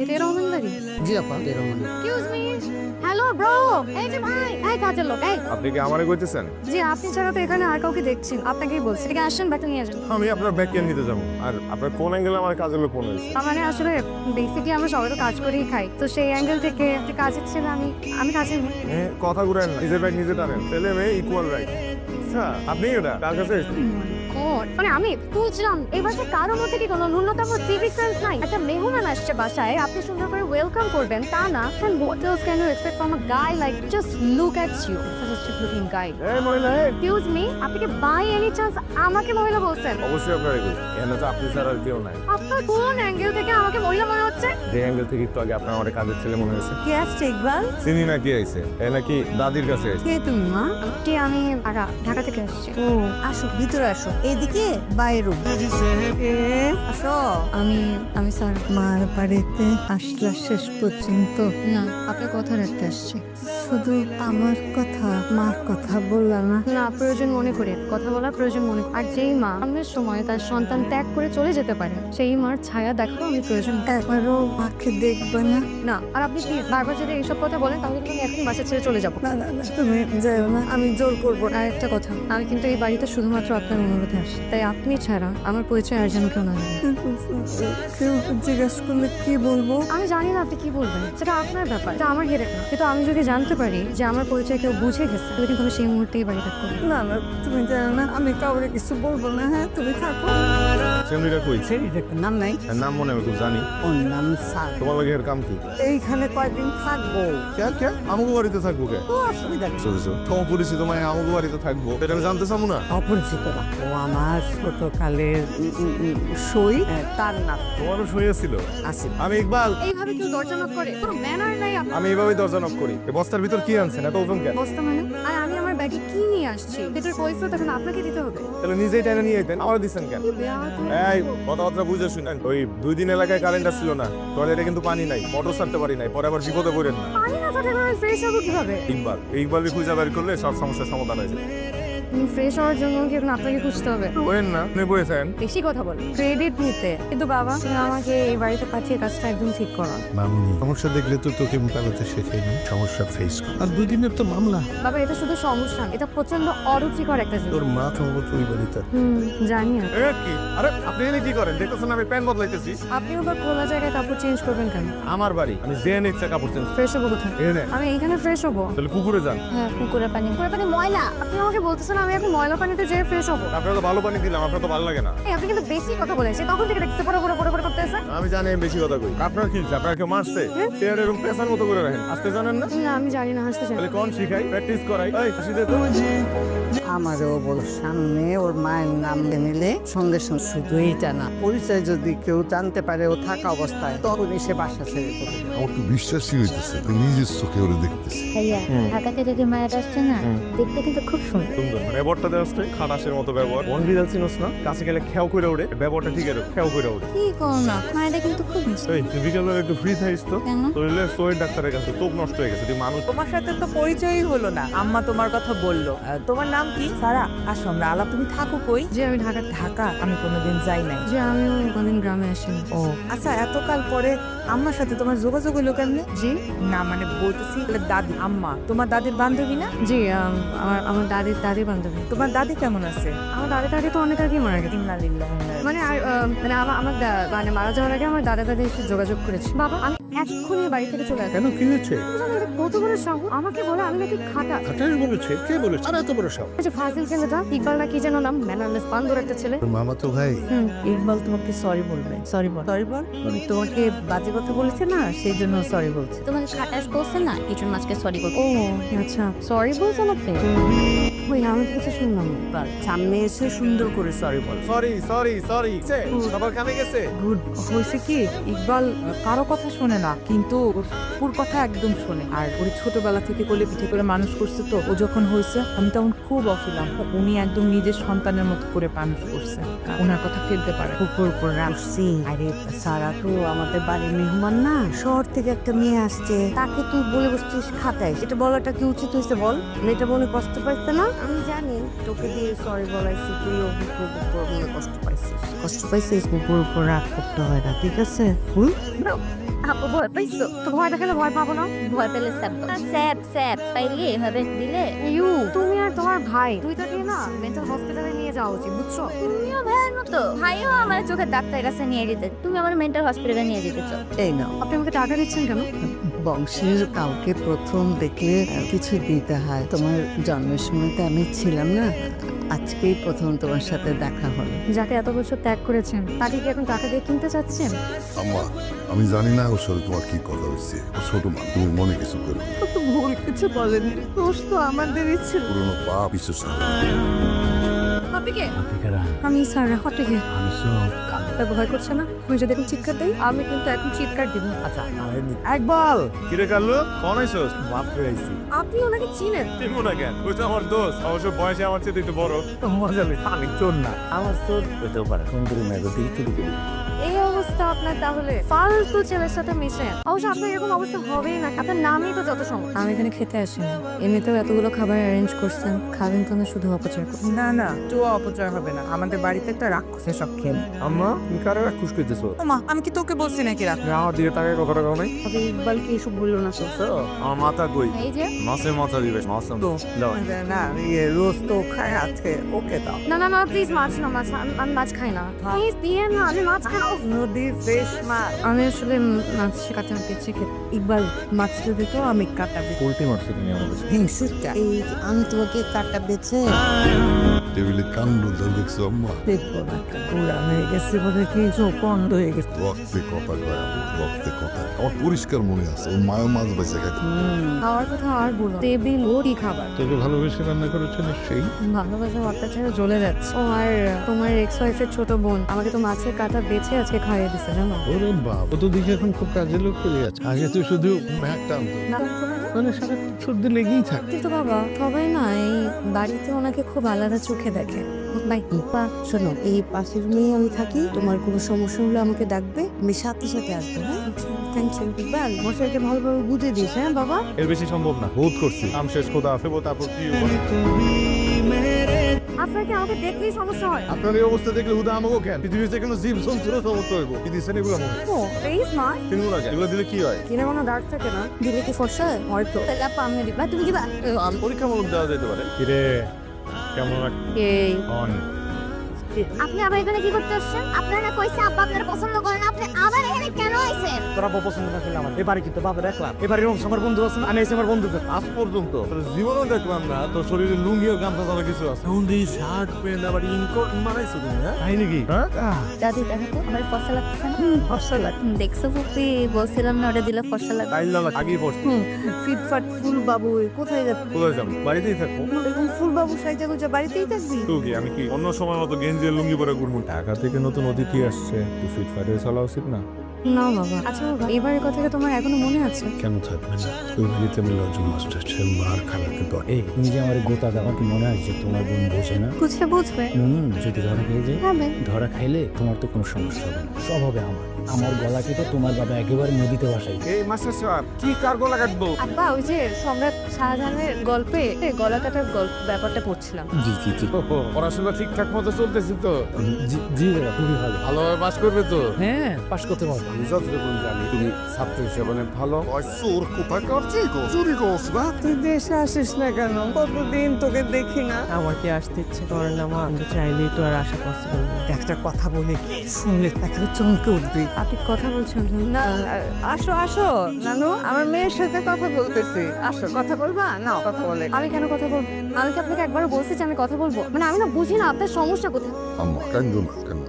এটা রহমান বাড়ি? জি আপা, Rahman. Excuse me, hello bro, এই যে ভাই, এই কাজের লোক, এই। আপনি কি আমারে কইতেছেন? জি, আপনি ছাড়া তো এখানে আর কাউকে দেখছি না। আপনাকেই বলছি, এদিকে আসেন, ব্যাগটা নিয়ে যান। আমি আপনার ব্যাগ কেন নিতে যাবো? আর আপনার কোন অ্যাঙ্গেলে আমার কাজের লোক মনে হয়েছে? তার মানে আসলে বেসিকলি আমরা সবাই তো কাজ করেই খাই, তো সেই অ্যাঙ্গেল থেকে যে কাজের ছিল আমি কাজের মেয়ে। কথা ঘুরেন না, নিজের ব্যাগ নিজে টানেন। ছেলে মেয়ে ইকুয়াল রাইট। আচ্ছা, আপনি এটা কার কাছে এসেছেন? মানে আমি বুঝলাম এই বাসায় কারোর মধ্যে কি কোনো ন্যূনতম সিভিক সেন্স নাই? একটা মেহমান আসছে বাসায়, আপনি সুন্দর করে ওয়েলকাম করবেন, তা না? And what else can you expect from a guy like just look at you, such a cheap looking guy? এই মহিলা, এই। Excuse me, আপনি কি বাই এনি চান্স আমাকে মহিলা বলছেন? অবশ্যই আপনারই কই। এখানে তো আপনি ছাড়া আর কেউ নাই। আপনার কোন অ্যাঙ্গেল থেকে আমাকে মহিলা মনে হচ্ছে? যে অ্যাঙ্গেল থেকে একটু আগে আপনার আমার কাজের ছেলে মনে হয়েছে। কে আসছে ইকবাল? চিনি না কি আইছে। এ নাকি দাদির কাছে আইছে। কে তুমি মা? আমি ঢাকা থেকে আসছি। ও আসো, ভিতরে আসো। এইদিকে বাইরে রুম। আসো। আমি স্যার মার বাড়িতে আসলা শেষ পর্যন্ত? না, আপনার কথা রাখতে আসছি। শুধু আমার কথা, মার কথা বললা না? না, প্রয়োজন মনে করে কথা বলা প্রয়োজন মনে করি। আর যেই মা জন্মের সময় তার সন্তান ত্যাগ করে চলে যেতে পারে, সেই মার ছায়া দেখাও আমি প্রয়োজন মনে করি। একবারও মাকে দেখবে না? না, আর আপনি প্লিজ বারবার যদি এইসব কথা বলেন তাহলে কিন্তু আমি এখন বাসা ছেড়ে চলে যাবো। না না না, তুমি যাও না, আমি জোর করবো না। আর একটা কথা, আমি কিন্তু এই বাড়িতে শুধুমাত্র আপনার অনুরোধে আসি, তাই আপনি ছাড়া আমার পরিচয় আর যেন কেউ না জানে। কেউ জিজ্ঞেস করলে কি বলবো? আমি জানি না আপনি কি বলবেন, সেটা আপনার ব্যাপার, এটা আমার হেরে না। কিন্তু আমি যদি জানতে পারি যে আমার পরিচয় কেউ বুঝে গেছে, তাহলে কিন্তু আমি সেই মুহূর্তেই বাড়ি থাকবো। না না, তুমি যাও না, আমি কাউরে কিছু বলবো না। হ্যাঁ, তুমি থাকো। ছেলেটা কই? নাম নাই? এর নাম মনে আমি খুব জানি। ওর নাম স্যার। তোমার লাগে এর কাম কি? এইখানে কয়দিন থাকবো? কে আমাকে বাড়িতে থাকবো কে? ও অসুবিধা নেই। তোমার পরিচিত মায় আমাকে বাড়িতে থাকবো এটা আমি জানতে চাবো না? অপরিচিত না, ও আমার ছোটকালের সই, তার নাম তোমারও শুয়েছিল। আসিফ। আমি ইকবাল। এইভাবে কেউ দরজা knock করে? কোনো ম্যানার নাই আপনার। আমি এইভাবেই দরজা নক করি। এই বস্তার ভিতর কি আনছেন এত ওজন কেন? বস্তা মানে? আর আমি আমার ব্যাগে কি নিয়ে আসছি এটার কৈফিয়ত এখন আপনাকে দিতে হবে। তাহলে নিজেই টেনে নিয়ে যেতেন, আমার দিচ্ছেন কেন? কি বেয়াদব। এই কথাবার্তা বুঝে শুনেন। ওই 2 দিন এলাকায় কারেন্ট আসছিল না, টয়লেটে কিন্তু পানি নাই, মোটর ছাড়তে পারি নাই, পরে আবার বিপদে পড়েন না। পানি না থাকলে আমি ফ্রেশ হবো কিভাবে? ইকবালই খুঁজে বের করলে সব সমস্যার সমাধান হয়ে যাবে। ফ্রেশ হওয়ার জন্য কি এখন আপনাকে খুঁজতে হবে? বলেন না, আপনি বলেছেন। বেশি কথা বলেন, ক্রেডিট নিতে। কিন্তু বাবা, তুমি আমাকে এই বাড়িতে পাঠিয়ে কাজটা একদম ঠিক করো। মামুনি, সমস্যা দেখলে তো তোকে মোকাবেলাতে শেখাইনি, সমস্যা ফেস কর। আর 2 দিনের তো মামলা। বাবা, এটা শুধু সমস্যা না, এটা প্রচন্ড অরুচিকর একটা জিনিস। তোর মা সম্ভবত ওই বাড়িতে। জানি না। এ কি? আরে আপনি এনে কি করেন? দেখতেছেন আমি প্যান্ট বদলাইতেছি। আপনি আবার খোলা জায়গায় কাপড় চেঞ্জ করবেন কেন? আমার বাড়ি, আমি যে ইচ্ছা কাপড় চেঞ্জ ফ্রেশ হবো কোথায়? এনে। আমি এইখানে ফ্রেশ হবো। তাহলে পুকুরে যান। হ্যাঁ, পুকুরের পানি ময়লা। আপনি আমাকে বলতেছেন আমি এখন ময়লা পানিতে যেয়ে ফ্রেশ হবো? আপনারা তো ভালো পানি দিলাম, আপনার তো ভালো লাগে না। এই আপনি কিন্তু বেশি কথা বলেছেন, তখন থেকে দেখতে পড়ে করতেছে। আমি জানি আমি বেশি কথা কই। আপনার কি হইছে? আপনার কেউ মারছে? চেয়ার এরকম পেছার মতো করে রাখেন, আসতে জানেন না? না, আমি জানি না, হাসতে চাই। তাহলে কোন শিখাই, প্র্যাকটিস করাই। এই হাসি দে তো। আমারও বল, সামনে ওর মায়ের নাম নিলে সঙ্গে সঙ্গে শুধু এইটা না, পরিচয় যদি কেউ জানতে পারে ও থাকা অবস্থায়, তখনই সে বাসা ছেড়ে চলে যাবে। আমার তো বিশ্বাসই হইতেছে, আমি নিজের চোখে ওরে দেখতেছি। ভাইয়া, ঢাকাতে যদি মায়ের আসছে না, দেখতে কিন্তু খুব সুন্দর। সুন্দর ব্যবহারটা দেওয়া খাটাসের মতো ব্যবহার। মন বিড়াল চিনোস না? কাছে গেলে খেয়াও করে ওড়ে, ব্যবহারটা ঠিক এরকম খেয়াও করে ওড়ে। কি করো না, মায়েরা কিন্তু খুব মিষ্টি। এই তুই বিকেলবেলা একটু ফ্রি থাকিস তো। কেন? শরীরে সোয়ের ডাক্তারের কাছে চোখ নষ্ট হয়ে গেছে, তুই মানুষ। তোমার সাথে তো পরিচয়ই হলো না। আম্মা তোমার কথা বললো। তোমার নাম কি? সারা। আসো আমরা আলাপ। তুমি থাকো কই? যে আমি ঢাকা। ঢাকা আমি কোনোদিন যাই নাই। যে আমিও কোনদিন গ্রামে আসিনি। ও আচ্ছা, এতকাল পরে আম্মার সাথে তোমার যোগাযোগ হলো কেমনে? জি না মানে বলতেছি দাদি, আম্মা তোমার দাদির বান্ধবী না? জি, আমার দাদির বান্ধবী। তোমার দাদি কেমন আছে? আমার দাদি তো অনেক আগে মারা গেছে। ইন্নালিল্লাহ। মানে আর মানে মানে মারা যাওয়ার আগে আমার দাদি এসে যোগাযোগ করেছে। বাবা, আমি এক্ষুনি বাড়ি থেকে চলে আসি। কেন, কি হয়েছে? কত বড় সাহস! আমাকে বলে আমি নাকি খাটা। খাটাস বলেছে? কে বলেছে? আর এত বড় সব? এই যে ফাজিল ছেলেটা, ইকবাল না কি যেন নাম, ম্যানারলেস বান্দর একটা ছেলে। তোর মামা তো ভাই। ইকবাল তোমাকে সরি বলবে। সরি বল, সরি বল। তোমাকে বাজে কথা বলেছে না, সেই জন্য সরি বলছে। তোমাকে খাটাস বলছে না, কিছুর মাছকে সরি বলবো। ও আচ্ছা, সরি বলছেন আপনি? ওই আমি তো কিছু শুনলাম না। সামনে এসে সুন্দর করে সরি বল। সরি সবার কানে গেছে। গুড হয়েছে কি, ইকবাল কারো কথা শোনে না, কিন্তু ওর ফুপুর কথা একদম শোনে। আর ওর ছোটবেলা থেকে কোলে পিঠে করে মানুষ করছে, তো ও যখন হয়েছে আমি তখন খুব অফিলাম। উনি একদম নিজের সন্তানের মতো করে মানুষ করছে, ওনার কথা ফেলতে পারে। কুকুর উপর রাখছি। আরে সারা তো আমাদের বাড়ির মেহমান না, শহর থেকে একটা মেয়ে আসছে, তাকে তুই বলে বসছিস খাতায়। এটা বলাটা কি উচিত হয়েছে বল? মেয়েটা বলে কষ্ট পাইছে না? আমি জানি তোকে দিয়ে সরি বলাইছি, তুই ও কুকুর উপর বলে কষ্ট পাইছিস। কুকুর উপর রাগ করতে হয় না, ঠিক আছে? আপু ভয় পাইছো? তো ভয় দেখালে ভয় পাবো না? ভয় পেলে স্যাপ স্যাপ স্যাপ পাইলে এভাবে দিলে তুমি আর তোমার ভাই দুইটাকে না মেন্টাল হসপিটালে নিয়ে যাওয়া উচিত, বুঝছো? তুমিও ভাইয়ের মতো ভাইও আমার চোখের ডাক্তারের কাছে নিয়ে যেতে, তুমি আমার মেন্টাল হসপিটালে নিয়ে যেতে চাও। এই নাও, আপনি আমাকে টাকা দিচ্ছেন কেন? বংশের কাউকে প্রথম দেখে কিছু দিতে হয়। তোমার জন্মের সময় তো আমি ছিলাম না, আজকেই প্রথম তোমার সাথে দেখা হলো। যাকে এত বছর ত্যাগ করেছেন তাকে কি এখন টাকা দিয়ে কিনতে চাচ্ছেন? আম্মা, আমি জানি না ওর সাথে তোমার কি কথা হয়েছে। ও ছোট মা, তুমি মনে কিছু করো না। ও তো ভুল কিছু বলেনি, দোষ তো আমাদেরই ছিল। পুরোনো পাপ বিশ্বাস করো। আপনি কে? আমি স্যার হটে ভয় করছে না? তুমি যদি এখন চিৎকার দেই আমি কিন্তু এখন চিৎকার দিব। আচ্ছা একবার কিরে কাল্লু কোন আইছস? বাপ রে আইছি। আপনি ওনাকে চিনেন? চিনবো না কেন? ওই তো আমার দোস্ত, অবশ্য বয়সে আমার চেয়ে একটু বড়। মজা নেই, আমি চোর না। আমার চোর হইতেও পারে, সুন্দরী মেয়ে দিকে চুরি করি। এই অবস্থা আপনার তাহলে ফালতু ছেলের সাথে মিশেন। অবশ্য আপনার এরকম অবস্থা হবেই না, আপনার নামই তো যত সমস্যা। আমি এখানে খেতে আসিনি, এমনিতেও এতগুলো খাবার অ্যারেঞ্জ করছেন, খাবেন তো না শুধু অপচয় করুন। না না, একটু অপচয় হবে না। আমাদের বাড়িতে একটা রাক্ষসে সব খেয়ে। আম্মা তুমি কারে রাক্ষস কইতেছো? মা, আমি কি তোকে বলছি নাকি রাখ? আমার দিকে তাকে কথাটা কও নাই। তবে ইকবাল কি এসব বললো না তো? আমার মাথা কই? এই যে মাছের মাথা দিবে, মাছ দাও। না, রোজ তো খায় আছে, ওকে দাও। না না না প্লিজ মাছ না, মাছ আমি মাছ খাই না, প্লিজ দিয়ে না, আমি মাছ খাই না। নদীর ফ্রেশ মাছ। আমি আসলে মাছ কাটা পেয়েছি খেতে। ইকবাল মাছটা দিত, আমি কাটাবে। পোল্ট্রি মারছো তুমি আমার কাছে। হিংসুটা এই যে আমি তোমাকে কাটা বেছে টেবিলে কাণ্ড দাও দেখছো আম্মা? দেখবো না, পুরান হয়ে গেছে বলে কি চোখ বন্ধ হয়ে গেছে। রক্তে কথা কয় আম্মা, রক্তে কথা। আমার পরিষ্কার মনে আছে ওর মায়ের মাছ বেঁচে খাইতে। খাওয়ার কথা আর বলো, টেবিল ওরই খাবার। তোকে ভালোবেসে রান্না করেছে নিশ্চয়ই। ভালোবাসা অত্যাচারে জ্বলে যাচ্ছে। ও আর তোমার এক্স ওয়াইফের ছোট বোন আমাকে তো মাছের কাটা বেছে আজকে খাইয়ে দিছে, জানো? ওরে বাপ, ও তো দেখি এখন খুব কাজে লোক হয়ে আছে। আগে তো শুধু ম্যাক টানতো, না তোমার না? মানে সারা সর্দি লেগেই থাকে। কিন্তু বাবা সবাই না এই বাড়িতে ওনাকে খুব আলাদা চোখে দেখে। বাই পা শোনো, এই পাশের মেয়ে আমি থাকি, তোমার কোনো সমস্যা হলে আমাকে ডাকবে, আমি সাথে সাথে আসবো। হ্যাঁ, থ্যাংক ইউ। ইকবাল মশাইকে ভালোভাবে বুঝে দিস। হ্যাঁ বাবা, এর বেশি সম্ভব না, বহুত করছি। আম শেষ খোদা হাফেজ, তারপর কি হবে? আপনার কি আমাকে দেখলেই সমস্যা হয়? আপনার এই অবস্থা দেখলে হুদা আমাকে কেন? পৃথিবীতে কোনো জীব জন্তুরও সমস্যা হইব। কি দিচ্ছেন এগুলো আমাকে? ও প্লিজ মা, কিনবো না কেন? এগুলো দিলে কি হয়? কিনে কোনো দাগ থাকে না, দিলে কি ফর্সা হয়? হয়তো তাহলে আপা আমি দিবা, তুমি দিবা। আমি পরীক্ষামূলক দেওয়া যেতে পারে। কিরে কেমন এই অন? আপনি আবার এখানে কি করতে আসছেন? আপনারা কইছে আব্বা আপনারা পছন্দ করেন, আপনি আবার এখানে কেন আইছেন? তোরা পছন্দ না করলে আমার এবারে কিন্তু বাবা দেখলাম এবারে আমার বন্ধু আছে না, আমি এসে আমার বন্ধুকে আজ পর্যন্ত তোর জীবনও দেখলাম না তোর শরীরে লুঙ্গি ও গামছা ছাড়া কিছু আছে। হুন্ডি শার্ট প্যান্ট আবার ইনকোট মারাইছো তুমি? হ্যাঁ তাই নাকি? হ্যাঁ দাদি দেখো তো আমার ফর্সা লাগতেছে না? ফর্সা লাগে। দেখছো ফুপি, বলছিলাম না ওটা দিলে ফর্সা লাগবে। টাইল লাগা আগেই পড়ছি। ফিটফাট ফুল বাবু কোথায় যাচ্ছে? কোথায় যাবো? বাড়িতেই থাকবো। এরকম ফুল বাবু সাইজা গুজা বাড়িতেই থাকবি? তো কি আমি কি অন্য সময় মতো গেঞ্জি আর লুঙ্গি পরে ঘুরবো? ঢাকা থেকে নতুন অতিথি আসছে, একটু ফিটফাট হয়ে চলা উচিত না? না বাবা। আচ্ছা বাবা, এবারের কথাটা তোমার এখনো মনে আছে? কেন থাকবে না? ওই বাড়িতে আমি লজম মাস্টার ছিলাম, মার খালাকে পর। এই তুমি যে আমার গোতা দেওয়া কি মনে হয় যে তোমার বোন বোঝে না? বুঝলে বুঝবে। যদি ধরা খেয়ে যায়, হবে। ধরা খাইলে তোমার তো কোনো সমস্যা হবে না, সব হবে আমার গলা কেটে তোমার বাবা একেবারে নদীতে বাসাই। এই মাস্টার সাহেব কি কার গলা কাটবো? আব্বা ওই যে সম্রাট শাহজাহানের গল্পে গলা কাটার গল্প ব্যাপারটা পড়ছিলাম। জি জি জি পড়াশোনা ঠিকঠাক মতো চলতেছি তো? জি দাদা, খুবই ভালো। ভালোভাবে পাস করবে তো? হ্যাঁ, পাস করতে পারবো। আমি যতটুকু জানি তুমি ছাত্র হিসেবে অনেক ভালো। ওই চোর কোথায় করছি গো? চুরি করছ না? তুই দেশে আসিস না কেন? কতদিন তোকে দেখি না। আমার কি আসতে ইচ্ছে করে না মা? আমি চাইলেই তো আর আশা পসিবল না। একটা কথা বলে শুনলে একেবারে চমকে উঠবি। আপনি কথা বলছেন না, আসো আসো নানু, আমার মেয়ের সাথে কথা বলতেছি। আসো, কথা বলবা? না, কথা বলে। আমি কেন কথা বলবো? আমি কি আপনাকে একবারও বলছি যে আমি কথা বলবো? মানে আমি না বুঝি না আপনার সমস্যা কোথায়। আম্মা কান্দো না, কান্দো